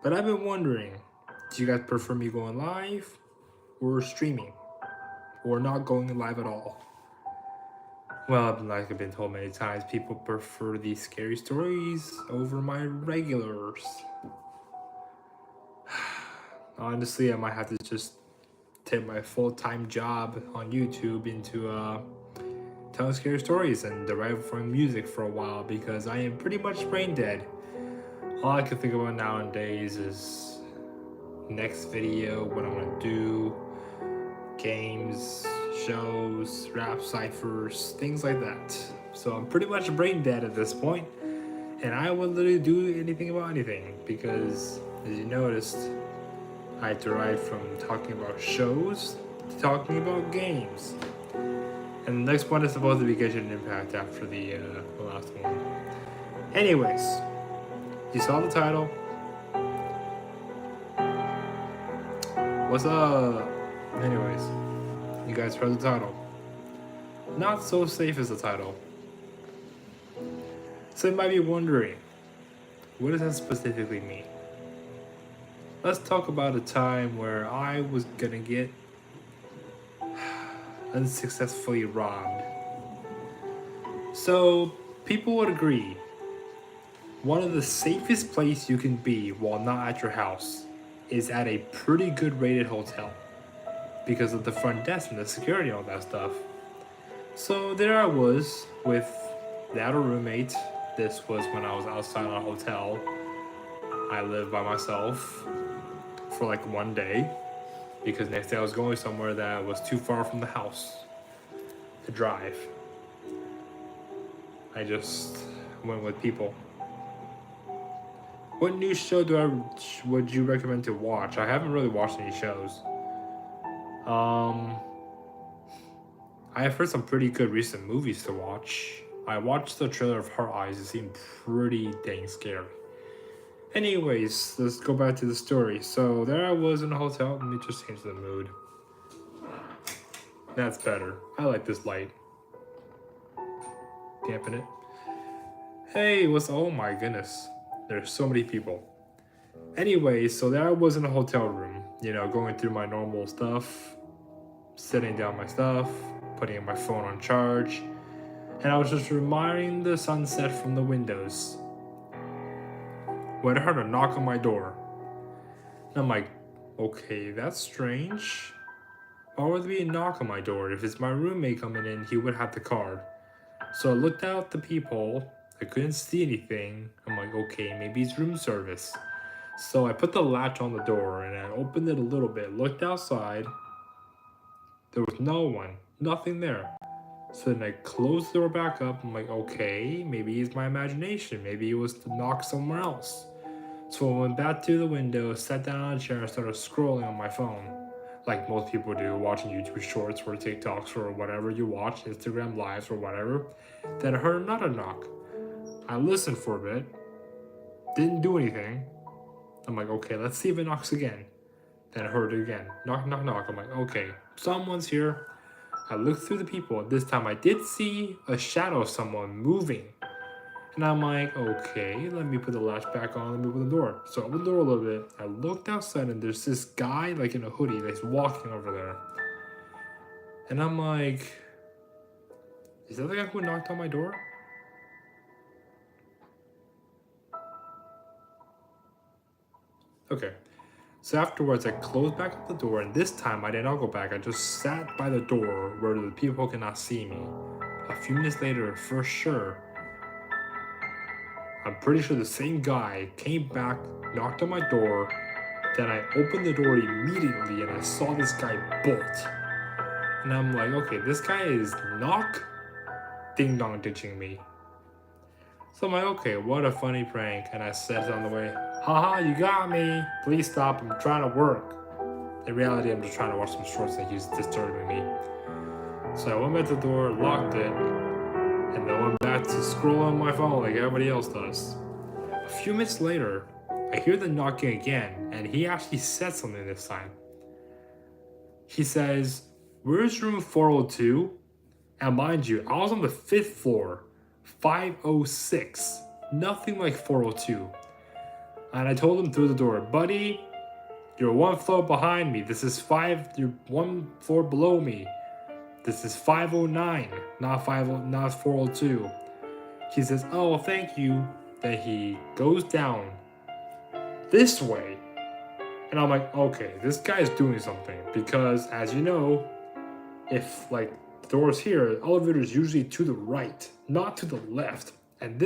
But I've been wondering, do you guys prefer me going live or streaming? Or not going live at all? Well, like I've been told many times, people prefer these scary stories over my regulars. Honestly, I might have to just take my full-time job on YouTube into telling scary stories and derive from music for a while because I am pretty much brain dead. All I can think about nowadays is next video, what I'm gonna do, games, shows, rap ciphers, things like that. So I'm pretty much brain dead at this point, and I will literally do anything about anything because, as you noticed, I derived from talking about shows to talking about games. And the next one is supposed to be Genshin Impact after the last one. Anyways, you saw the title. What's up? Anyways, you guys heard the title. Not so safe is the title. So you might be wondering, what does that specifically mean? Let's talk about a time where I was gonna get unsuccessfully robbed. So people would agree, one of the safest places you can be while not at your house is at a pretty good rated hotel because of the front desk and the security and all that stuff. So there I was with that a roommate. This was when I was outside on a hotel. I lived by myself for like one day because next day I was going somewhere that was too far from the house to drive. I just went with people. What new show would you recommend to watch? I haven't really watched any shows. I have heard some pretty good recent movies to watch. I watched the trailer of Heart Eyes. It seemed pretty dang scary. Anyways, let's go back to the story. So there I was in a hotel. Let me just change the mood. That's better. I like this light. Dampen it. Hey, oh my goodness. There's so many people. Anyways, so there I was in a hotel room, going through my normal stuff, setting down my stuff, putting my phone on charge, and I was just admiring the sunset from the windows when I heard a knock on my door. And I'm like, okay, that's strange. Why would there be a knock on my door? If it's my roommate coming in, he would have the card. So I looked out the peephole. I couldn't see anything. I'm like, okay, maybe it's room service. So I put the latch on the door and I opened it a little bit, looked outside. There was no one, nothing there. So then I closed the door back up. I'm like, okay, maybe it's my imagination. Maybe it was to knock somewhere else. So I went back to the window, sat down on a chair, and started scrolling on my phone. Like most people do, watching YouTube shorts or TikToks or whatever you watch, Instagram lives or whatever. Then I heard another knock. I listened for a bit, didn't do anything. I'm like, okay, let's see if it knocks again. Then I heard it again. Knock, knock, knock. I'm like, okay, someone's here. I looked through the people. This time I did see a shadow of someone moving. And I'm like, okay, let me put the latch back on, let me open the door. So I opened the door a little bit. I looked outside and there's this guy like in a hoodie that's walking over there. And I'm like, is that the guy who knocked on my door? Okay. So afterwards, I closed back up the door, and this time I did not go back. I just sat by the door where the people cannot see me. A few minutes later, for sure, I'm pretty sure the same guy came back, knocked on my door, then I opened the door immediately and I saw this guy bolt. And I'm like, okay, this guy is knock, ding dong ditching me. So I'm like, okay, what a funny prank. And I said on the way, haha, you got me. Please stop, I'm trying to work. In reality, I'm just trying to watch some shorts and he's disturbing me. So I went back to the door, locked it, and I went back to scroll on my phone like everybody else does. A few minutes later, I hear the knocking again, and he actually said something this time. He says, where's room 402? And mind you, I was on the 5th floor, 506, nothing like 402. And I told him through the door, buddy, you're one floor behind me. You're one floor below me. This is 509, not 402. He says, oh, thank you. Then he goes down this way. And I'm like, okay, this guy's doing something. Because as you know, if like the door's here, the elevator's usually to the right, not to the left. And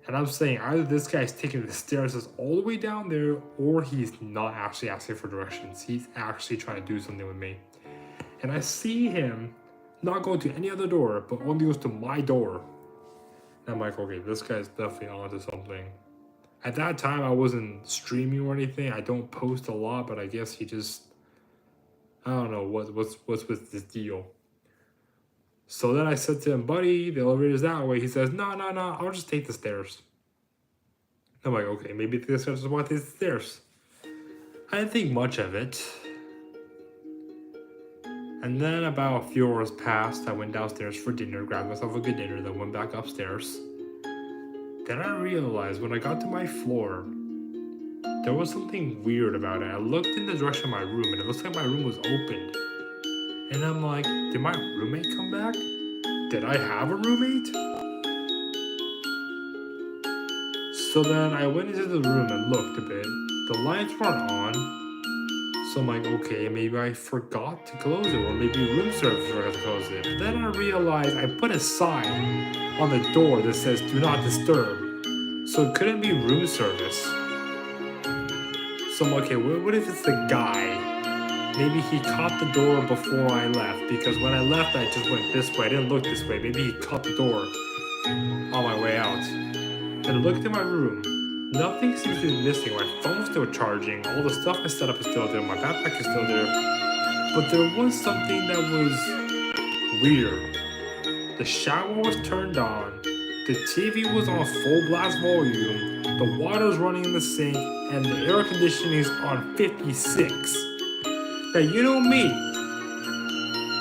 I'm saying either this guy's taking the stairs all the way down there, or he's not actually asking for directions. He's actually trying to do something with me. And I see him not go to any other door, but only goes to my door. And I'm like, okay, this guy's definitely onto something. At that time, I wasn't streaming or anything. I don't post a lot, but I guess he just, I don't know what's with this deal. So then I said to him, buddy, the elevator's that way. He says, no, I'll just take the stairs. I'm like, okay, maybe this guy just wants to take the stairs. I didn't think much of it. And then about a few hours passed. I went downstairs for dinner, grabbed myself a good dinner, then went back upstairs. Then I realized when I got to my floor, there was something weird about it. I looked in the direction of my room, and it looks like my room was opened. And I'm like, did my roommate come back? Did I have a roommate? So then I went into the room and looked a bit. The lights weren't on. So I'm like, okay, maybe I forgot to close it, or maybe room service forgot to close it. But then I realized I put a sign on the door that says do not disturb. So it couldn't be room service. So I'm like, okay, what if it's the guy? Maybe he caught the door before I left, because when I left, I just went this way. I didn't look this way. Maybe he caught the door on my way out. And I looked in my room. Nothing seems to be missing. My phone's still charging. All the stuff I set up is still there. My backpack is still there. But there was something that was weird. The shower was turned on. The TV was on full blast volume. The water's running in the sink. And the air conditioning is on 56. Now, you know me.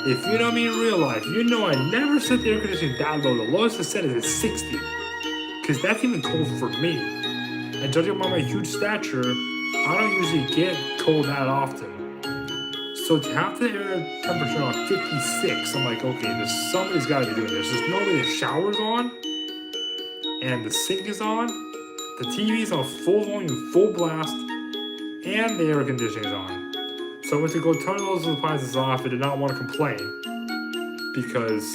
If you know me in real life, you know I never set the air conditioning that low. The lowest I set is at 60. Because that's even cold for me. And judging by my huge stature, I don't usually get cold that often. So to have the air temperature on 56, I'm like, okay, somebody's got to be doing this. There's no way the shower's on, and the sink is on, the TV's on full volume, full blast, and the air conditioning is on. So I went to go turn those appliances off. I did not want to complain, because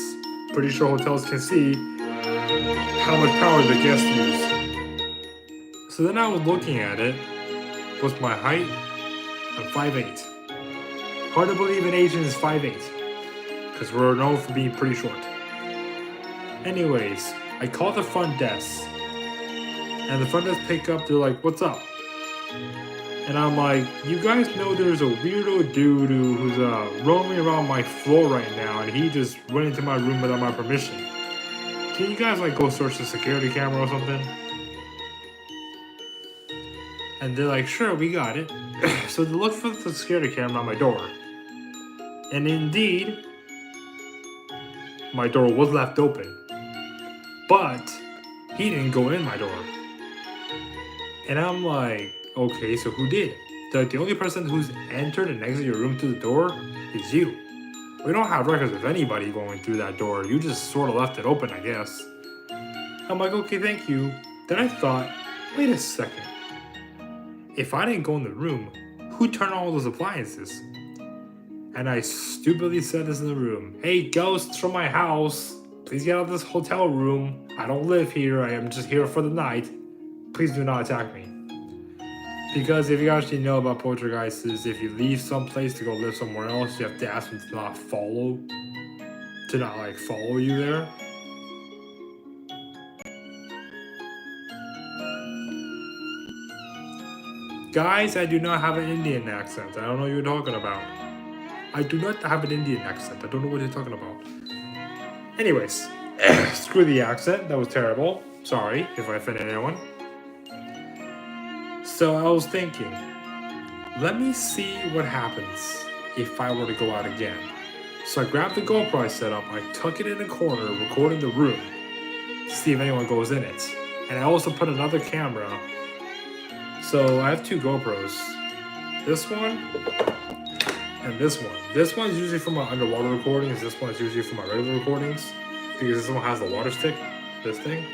pretty sure hotels can see how much power the guests use. So then I was looking at it. What's my height? I'm 5'8". Hard to believe an Asian is 5'8", because we're known for being pretty short. Anyways, I called the front desk, and the front desk pick up. They're like, "What's up?" And I'm like, "You guys know there's a weirdo dude who's roaming around my floor right now, and he just went into my room without my permission. Can you guys like go search the security camera or something?" And they're like, "Sure, we got it." So they looked for the security camera on my door. And indeed, my door was left open. But he didn't go in my door. And I'm like, okay, so who did? The only person who's entered and exited your room through the door is you. We don't have records of anybody going through that door. You just sort of left it open, I guess. I'm like, okay, thank you. Then I thought, wait a second. If I didn't go in the room, who turned on all those appliances? And I stupidly said this in the room. Hey, ghosts from my house, please get out of this hotel room. I don't live here. I am just here for the night. Please do not attack me. Because if you actually know about poltergeists, if you leave someplace to go live somewhere else, you have to ask them to not follow you there. Guys, I do not have an Indian accent. I don't know what you're talking about. I do not have an Indian accent. I don't know what you're talking about. Anyways, screw the accent. That was terrible. Sorry if I offended anyone. So I was thinking, let me see what happens if I were to go out again. So I grabbed the GoPro I set up. I tuck it in a corner, recording the room, to see if anyone goes in it. And I also put another camera So I have two GoPros. This one and this one. This one's usually for my underwater recordings. This one's usually for my regular recordings. Because this one has the water stick, this thing.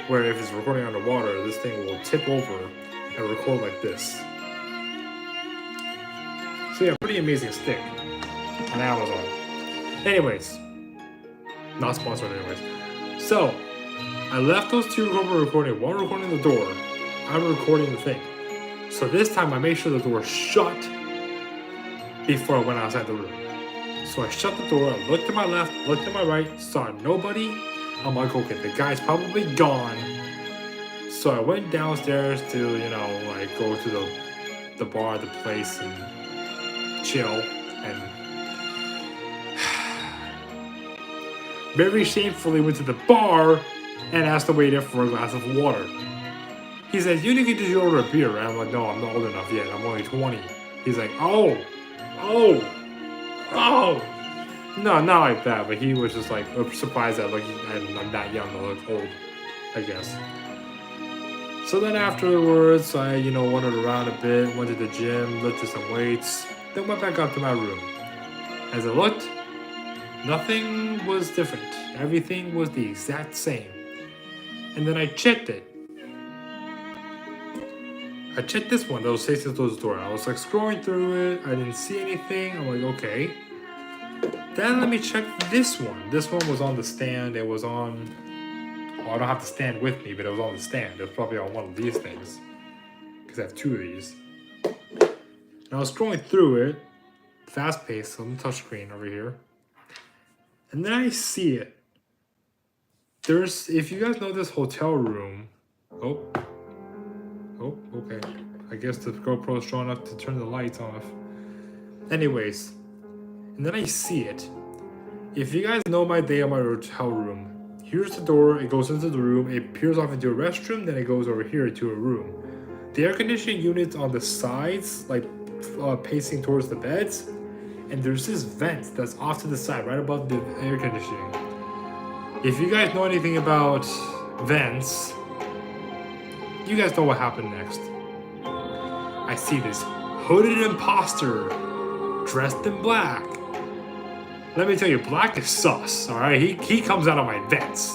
Where if it's recording underwater, this thing will tip over and record like this. So yeah, pretty amazing stick on Amazon. Anyways, not sponsored anyways. So, I left those two GoPro recording, one recording the door, I'm recording the thing. So this time I made sure the door shut before I went outside the room. So I shut the door, I looked to my left, looked to my right, saw nobody. I'm like, okay, the guy's probably gone. So I went downstairs to, like go to the bar, the place, and chill. And very shamefully went to the bar and asked the waiter for a glass of water. He said, "You didn't get to order a beer, right?" I'm like, "No, I'm not old enough yet. I'm only 20. He's like, oh. No, not like that, but he was just like surprised that I'm that young to look old, I guess. So then afterwards, I, wandered around a bit, went to the gym, lifted some weights, then went back up to my room. As I looked, nothing was different. Everything was the exact same. And then I checked it. I checked this one, those faces those door. I was like scrolling through it. I didn't see anything. I'm like, okay. Then let me check this one. This one was on the stand. It was on. Oh, I don't have the stand with me, but it was on the stand. It was probably on one of these things. Because I have two of these. And I was scrolling through it. Fast paced, on the touch screen over here. And then I see it. If you guys know this hotel room. Oh, okay. I guess the GoPro is strong enough to turn the lights off. Anyways, and then I see it. If you guys know my day at my hotel room, here's the door, it goes into the room, it peers off into a restroom, then it goes over here to a room. The air conditioning unit's on the sides, like pacing towards the beds, and there's this vent that's off to the side, right above the air conditioning. If you guys know anything about vents, you guys know what happened next. I see this hooded imposter dressed in black. Let me tell you, black is sus, alright? He comes out of my vents.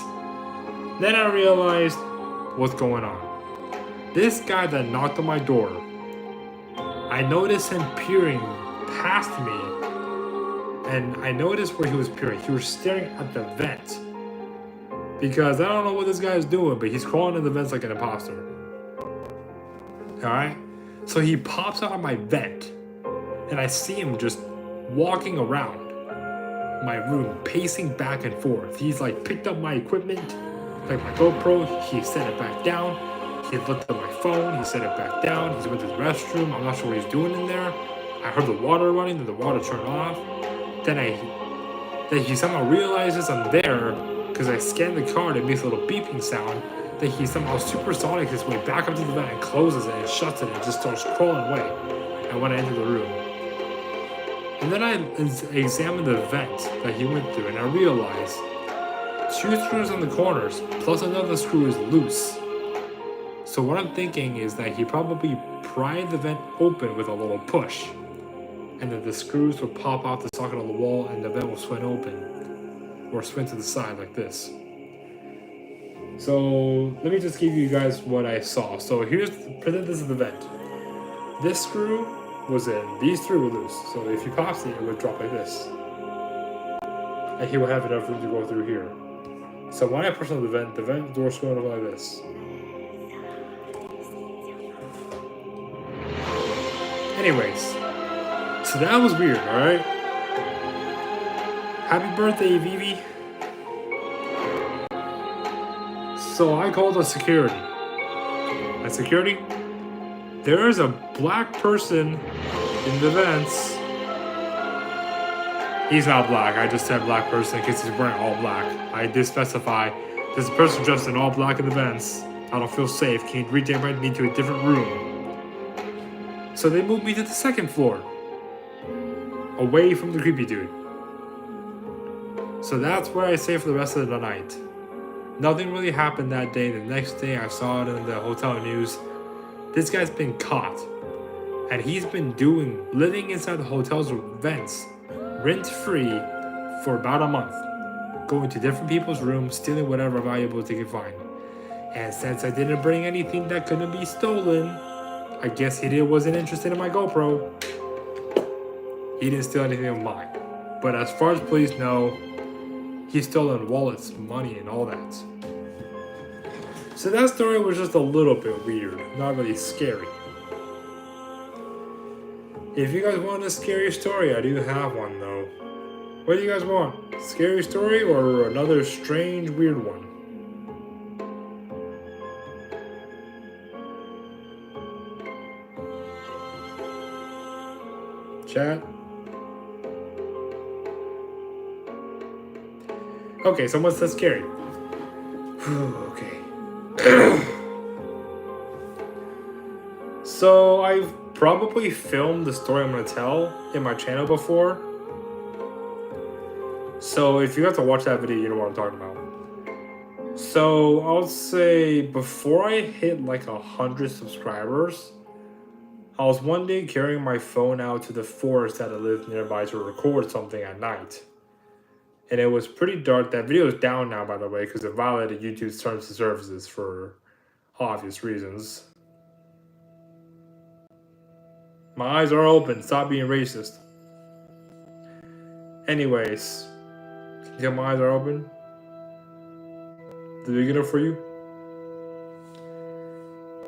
Then I realized what's going on. This guy that knocked on my door, I noticed him peering past me. And I noticed where he was peering. He was staring at the vent. Because I don't know what this guy is doing, but he's crawling in the vents like an imposter. Alright? So he pops out of my vent, and I see him just walking around my room, pacing back and forth. He's like picked up my equipment, like my GoPro, he set it back down. He looked at my phone, he set it back down. He went to the restroom, I'm not sure what he's doing in there. I heard the water running, then the water turned off. Then he somehow realizes I'm there, because I scanned the card, it makes a little beeping sound. Then he somehow supersonics his way back up to the vent and closes it and shuts it and just starts crawling away. And when I enter the room. And then I examined the vent that he went through, and I realized 2 screws on the corners plus another screw is loose. So what I'm thinking is that he probably pried the vent open with a little push, and then the screws would pop off the socket on the wall and the vent will swing open or swing to the side like this. So let me just give you guys what I saw. So pretend this is the vent. This screw was in, these 3 were loose. So if you popped it, it would drop like this. And he would have enough room to go through here. So when I push on the vent door's going over like this. Anyways, so that was weird, alright? Happy birthday, Vivi. So I called the security. At security, there is a black person in the vents. He's not black. I just said black person because he's wearing all black. I did specify there's a person dressed in all black in the vents. I don't feel safe. Can you redirect me to a different room? So they moved me to the 2nd floor, away from the creepy dude. So that's where I stay for the rest of the night. Nothing really happened that day. The next day I saw it in the hotel news. This guy's been caught. And he's been living inside the hotel's vents, rent-free, for about a month. Going to different people's rooms, stealing whatever valuables they could find. And since I didn't bring anything that couldn't be stolen, I guess he wasn't interested in my GoPro. He didn't steal anything of mine. But as far as police know, he's stolen wallets, money, and all that. So that story was just a little bit weird, not really scary. If you guys want a scary story, I do have one though. What do you guys want? Scary story or another strange, weird one? Chat? Okay, someone said scary. Okay. So I've probably filmed the story I'm going to tell in my channel before. So if you have to watch that video, you know what I'm talking about. So I'll say before I hit like 100 subscribers, I was one day carrying my phone out to the forest that I lived nearby to record something at night. And it was pretty dark. That video is down now, by the way, because it violated YouTube's terms and services for obvious reasons. My eyes are open. Stop being racist. Anyways, can you tell my eyes are open? Did we get it for you?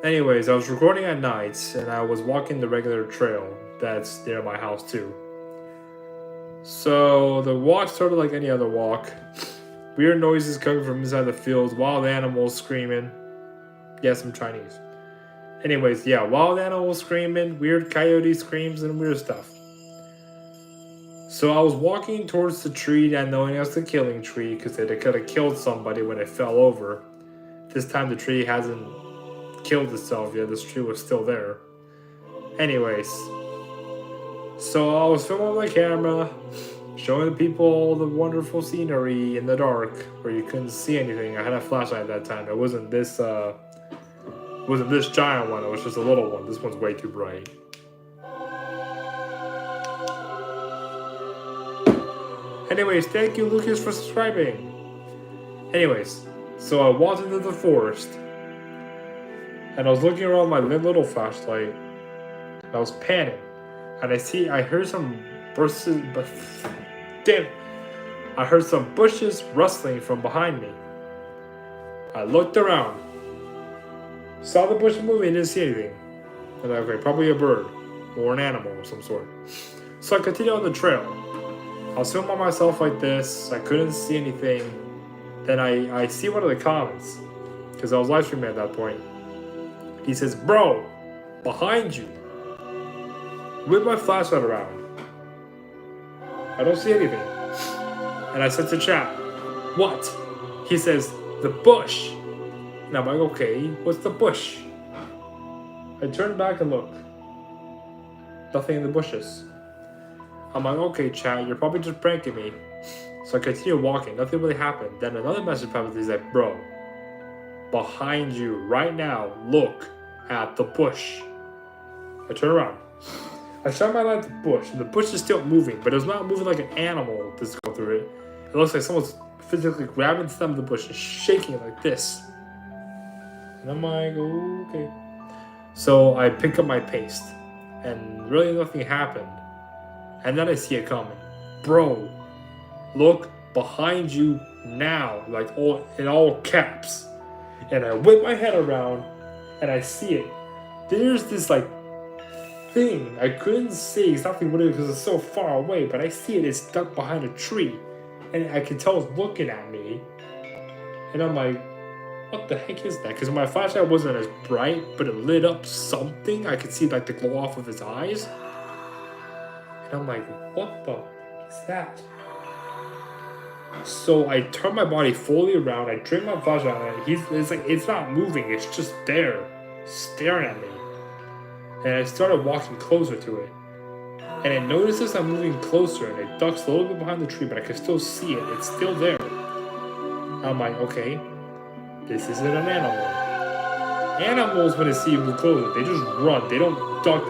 Anyways, I was recording at night, and I was walking the regular trail that's near my house too. So the walk started like any other walk. Weird noises coming from inside the fields, wild animals screaming. Yes, I'm Chinese. Anyways, yeah, wild animals screaming, weird coyote screams, and weird stuff. So I was walking towards the tree that knowing it was the killing tree because it could have killed somebody when it fell over. This time the tree hasn't killed itself yet. This tree was still there. Anyways, so I was filming with my camera, showing the people all the wonderful scenery in the dark where you couldn't see anything. I had a flashlight at that time. It wasn't this giant one. It was just a little one. This one's way too bright. Anyways, thank you, Lucas, for subscribing. Anyways, so I walked into the forest, and I was looking around my little flashlight, and I was panning, and I heard some bushes, but damn it, I heard some bushes rustling from behind me. I looked around, saw the bush moving, didn't see anything. And I was like, probably a bird or an animal of some sort. So I continued on the trail. I was filming myself like this. I couldn't see anything. Then I see one of the comments, because I was live streaming at that point. He says, "Bro, behind you." With my flashlight around, I don't see anything. And I said to chat, "What?" He says, "The bush." And I'm like, okay, what's the bush? I turned back and looked. Nothing in the bushes. I'm like, okay, chat, you're probably just pranking me. So I continue walking. Nothing really happened. Then another message popped up. He's like, "Bro, behind you right now, look at the bush." I turn around. I shine my light at the bush, and the bush is still moving, but it's not moving like an animal that's going through it. It looks like someone's physically grabbing the stem of the bush and shaking it like this. And I'm like, okay. So I pick up my paste, and really nothing happened. And then I see it coming. "Bro, look behind you now," like in all caps. And I whip my head around, and I see it. There's this like thing. I couldn't see exactly what it is because it's so far away, but I see it. It's stuck behind a tree, and I can tell it's looking at me. And I'm like, what the heck is that? Because my flashlight wasn't as bright, but it lit up something. I could see like the glow off of his eyes. And I'm like, what the heck is that? So I turn my body fully around. I turn my flashlight on, and it's not moving. It's just there, staring at me. And I started walking closer to it. And it notices I'm moving closer, and it ducks a little bit behind the tree, but I can still see it. It's still there. I'm like, okay, this isn't an animal. Animals, when they see blue clothing, they just run. They don't duck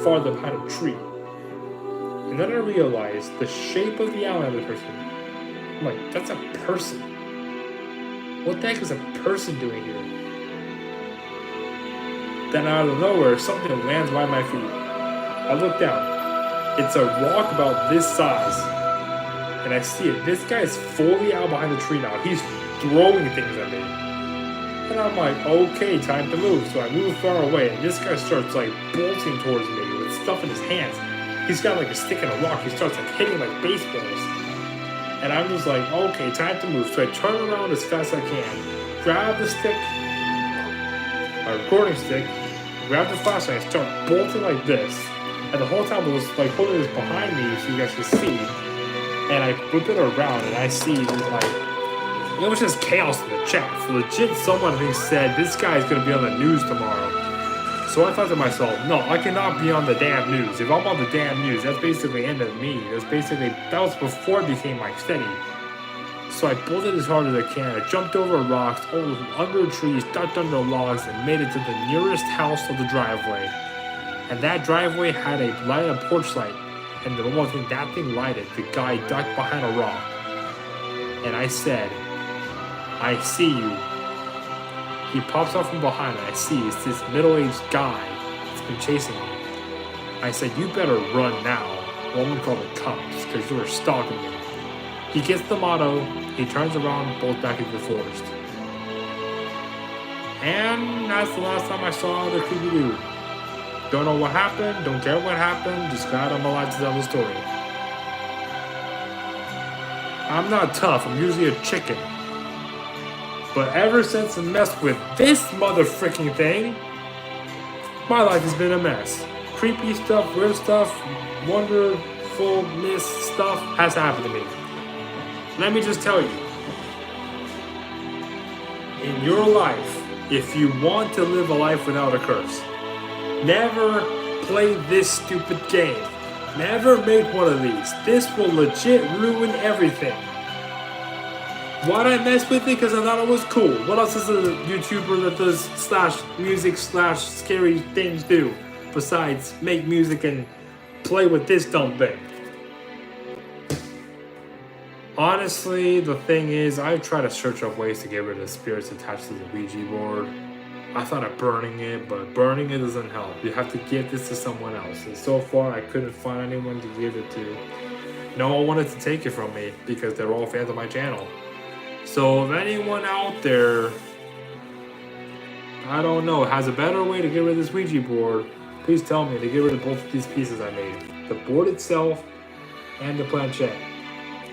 farther behind a tree. And then I realized the shape of the outline of the person. I'm like, that's a person. What the heck is a person doing here? Then out of nowhere, something lands by my feet. I look down. It's a rock about this size. And I see it. This guy is fully out behind the tree now. He's throwing things at me. And I'm like, okay, time to move. So I move far away, and this guy starts like bolting towards me with stuff in his hands. He's got like a stick and a rock. He starts like hitting like baseballs. And I'm just like, okay, time to move. So I turn around as fast as I can, grab the stick, my recording stick, grab the flashlight, and start bolting like this. And the whole time I was like holding this behind me so you guys can see. And I whip it around and I see like, it was just chaos in the chat. Legit, someone who said this guy is gonna be on the news tomorrow. So I thought to myself, no, I cannot be on the damn news. If I'm on the damn news, that's basically the end of me. That was before it became like steady. So I bolted as hard as I can. I jumped over rocks, under trees, ducked under logs, and made it to the nearest house of the driveway. And that driveway had a porch light. And the one thing that thing lighted, the guy ducked behind a rock. And I said, I see you. He pops up from behind and I see it's this middle-aged guy that's been chasing me. I said, you better run now, or I'm gonna call the cops, because you were stalking me. He gets the motto, he turns around and bolts back into the forest. And that's the last time I saw the creepy dude. Don't know what happened, don't care what happened, just glad I'm alive to tell the story. I'm not tough, I'm usually a chicken. But ever since I messed with this motherfucking thing, my life has been a mess. Creepy stuff, weird stuff, wonderfulness stuff has happened to me. Let me just tell you, in your life, if you want to live a life without a curse, never play this stupid game. Never make one of these. This will legit ruin everything. Why'd I mess with it? Because I thought it was cool. What else is a YouTuber that does /music/scary things do besides make music and play with this dumb thing? Honestly, the thing is, I try to search up ways to get rid of the spirits attached to the Ouija board. I thought of burning it, but burning it doesn't help. You have to give this to someone else. And so far, I couldn't find anyone to give it to. No one wanted to take it from me because they're all fans of my channel. So if anyone out there, I don't know, has a better way to get rid of this Ouija board, please tell me to get rid of both of these pieces I made. The board itself and the planchette.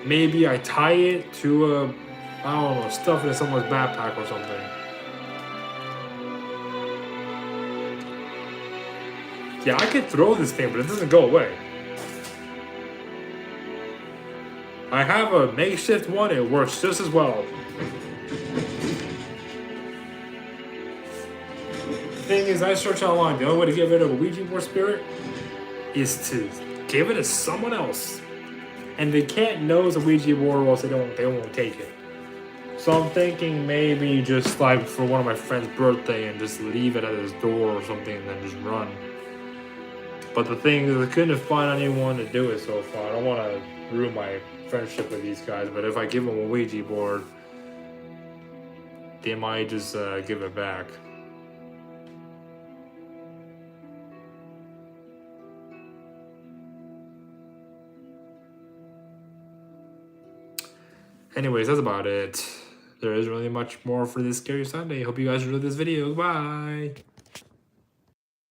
Maybe I tie it to stuff it in someone's backpack or something. Yeah, I could throw this thing, but it doesn't go away. I have a makeshift one, it works just as well. The thing is, I searched online, the only way to get rid of a Ouija board spirit is to give it to someone else. And they can't know it's a Ouija board or else they won't take it. So I'm thinking maybe just like for one of my friend's birthday and just leave it at his door or something and then just run. But the thing is, I couldn't find anyone to do it so far. I don't want to ruin my friendship with these guys, but if I give them a Ouija board, they might just give it back. Anyways, that's about it. There isn't really much more for this Scary Sunday. Hope you guys enjoyed this video. Bye!